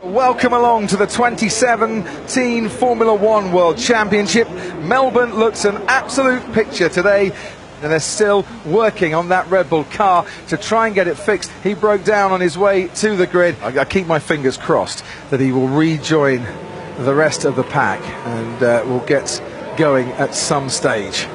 Welcome along to the 2017 Formula One World Championship. Melbourne looks an absolute picture today, and they're still working on that Red Bull car to try and get it fixed. He broke down on his way to the grid. I keep my fingers crossed that he will rejoin the rest of the pack and will get going at some stage.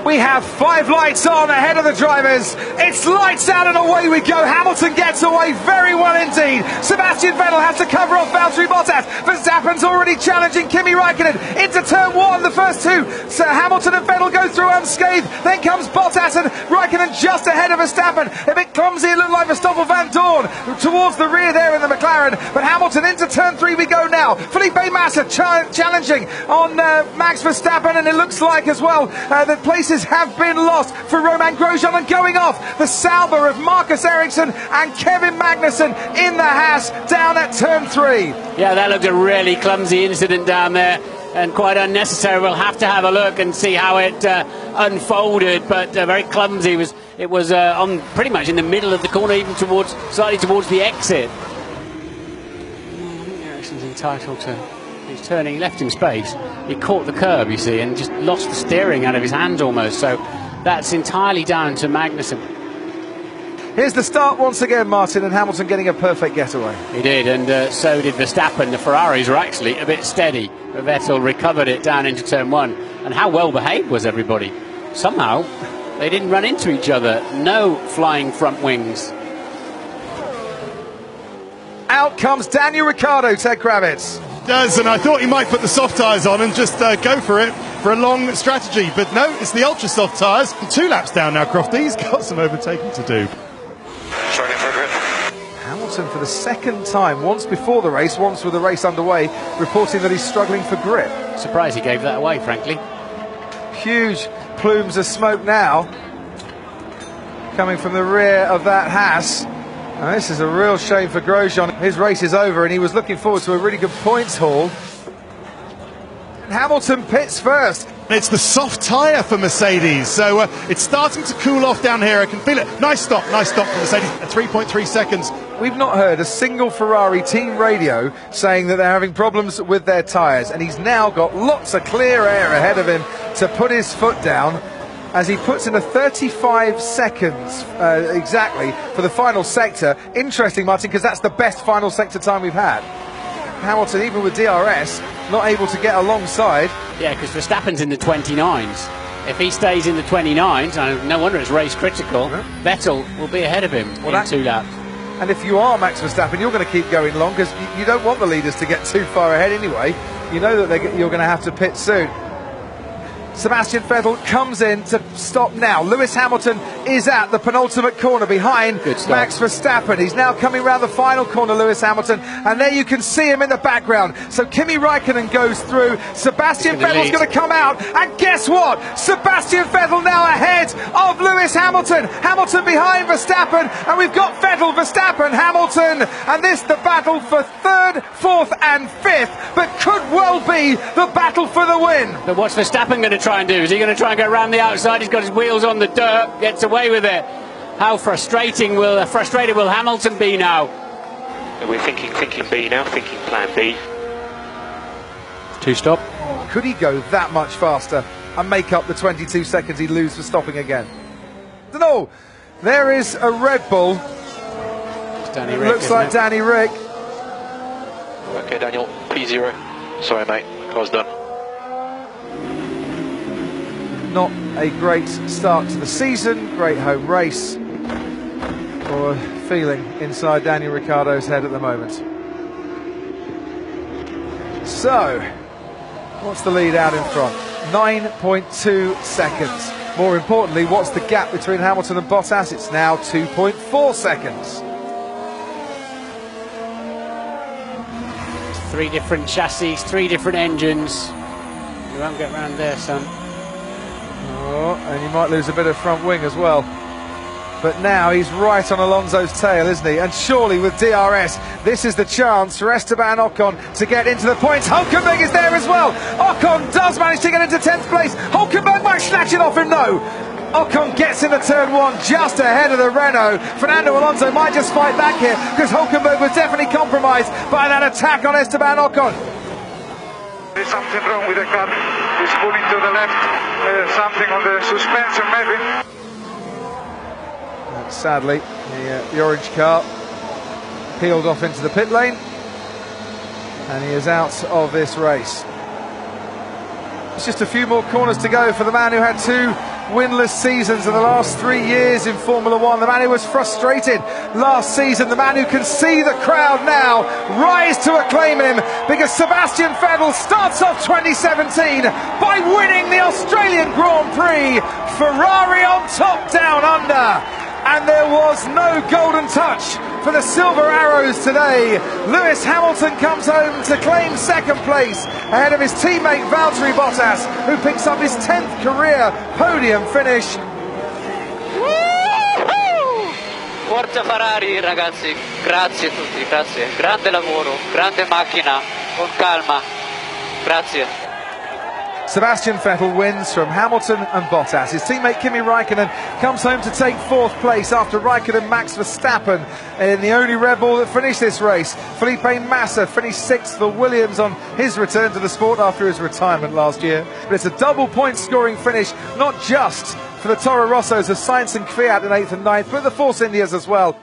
We have 5 lights on ahead of the drivers. It's lights out and away we go. Hamilton gets away very well indeed. Sebastian Vettel has to cover off Valtteri Bottas. Verstappen's already challenging Kimi Raikkonen into turn 1. The first two, so Hamilton and Vettel go through unscathed. Then comes Bottas and Raikkonen just ahead of Verstappen. A bit clumsy, it looked like Verstappen Van Dorn towards the rear there in the McLaren. But Hamilton into turn 3 we go now. Felipe Massa challenging on Max Verstappen, and it looks like as well that places have been lost for Romain Grosjean, and going off the Sauber of Marcus Ericsson and Kevin Magnussen in the Haas down at turn 3. Yeah, that looked a really clumsy incident down there and quite unnecessary. We'll have to have a look and see how it unfolded, but very clumsy. It was on pretty much in the middle of the corner, even slightly towards the exit. Ericsson's entitled to. He's turning, he left him space. He caught the curb, you see, and just lost the steering out of his hands almost. So that's entirely down to Magnussen. Here's the start once again, Martin, and Hamilton getting a perfect getaway. He did, and so did Verstappen. The Ferraris were actually a bit steady, but Vettel recovered it down into turn 1. And how well behaved was everybody? Somehow they didn't run into each other. No flying front wings. Out comes Daniel Ricciardo, Ted Kravitz. Does, and I thought he might put the soft tyres on and just go for it for a long strategy, but no, it's the ultra soft tyres. 2 laps down now, Crofty. He's got some overtaking to do. Hamilton for the second time, once before the race, once with the race underway, reporting that he's struggling for grip. Surprised he gave that away, frankly. Huge plumes of smoke now coming from the rear of that Haas. Now, this is a real shame for Grosjean. His race is over and he was looking forward to a really good points haul. And Hamilton pits first. It's the soft tyre for Mercedes, so it's starting to cool off down here. I can feel it. Nice stop for Mercedes at 3.3 seconds. We've not heard a single Ferrari team radio saying that they're having problems with their tyres, and he's now got lots of clear air ahead of him to put his foot down as he puts in a 35 seconds exactly for the final sector. Interesting, Martin, because that's the best final sector time we've had. Hamilton, even with DRS, not able to get alongside. Yeah, because Verstappen's in the 29s. If he stays in the 29s, no wonder it's race critical, Vettel will be ahead of him in 2 laps. And if you are Max Verstappen, you're going to keep going long, because you don't want the leaders to get too far ahead anyway. You know that you're going to have to pit soon. Sebastian Vettel comes in to stop now. Lewis Hamilton is at the penultimate corner behind Max Verstappen. He's now coming round the final corner, Lewis Hamilton, and there you can see him in the background. So Kimi Raikkonen goes through. Sebastian Vettel's going to come out, and guess what? Sebastian Vettel now ahead of Lewis Hamilton. Hamilton behind Verstappen, and we've got Vettel, Verstappen, Hamilton, and this the battle for 3rd, 4th and 5th, but could well be the battle for the win. But what's Verstappen going to try and do? Is he going to try and go around the outside? He's got his wheels on the dirt, gets away with it. How frustrated will Hamilton be now? We're thinking B now, thinking plan B. 2 stop. Could he go that much faster and make up the 22 seconds he'd lose for stopping again? No, there is a Red Bull. Danny It Rick, looks like Danny Rick. Okay, Daniel, P0. Sorry, mate, car's done. Not a great start to the season, great home race, or a feeling inside Daniel Ricciardo's head at the moment. So, what's the lead out in front? 9.2 seconds. More importantly, what's the gap between Hamilton and Bottas? It's now 2.4 seconds. 3 different chassis, 3 different engines. You won't get round there, son. Oh, and you might lose a bit of front wing as well. But now he's right on Alonso's tail, isn't he? And surely with DRS, this is the chance for Esteban Ocon to get into the points. Hulkenberg is there as well. Ocon does manage to get into 10th place. Hulkenberg might snatch it off him, no. Ocon gets into turn one just ahead of the Renault. Fernando Alonso might just fight back here because Hulkenberg was definitely compromised by that attack on Esteban Ocon. There's something wrong with the car. It's pulling to the left. Something on the suspension maybe. Sadly, the orange car peeled off into the pit lane and he is out of this race. It's just a few more corners to go for the man who had 2 winless seasons in the last 3 years in Formula One, the man who was frustrated last season, the man who can see the crowd now rise to acclaim him, because Sebastian Vettel starts off 2017 by winning the Australian Grand Prix. Ferrari on top, down under, and there was no golden touch for the Silver Arrows today. Lewis Hamilton comes home to claim second place ahead of his teammate Valtteri Bottas, who picks up his 10th career podium finish. Forza Ferrari ragazzi, grazie a tutti, grazie, grande lavoro, grande macchina, con calma, grazie. Sebastian Vettel wins from Hamilton and Bottas. His teammate Kimi Raikkonen comes home to take 4th place after Raikkonen Max Verstappen in the only Red Bull that finished this race. Felipe Massa finished 6th for Williams on his return to the sport after his retirement last year. But it's a double point scoring finish, not just for the Toro Rossos of Sainz and Kvyat in 8th and 9th, but the Force Indias as well.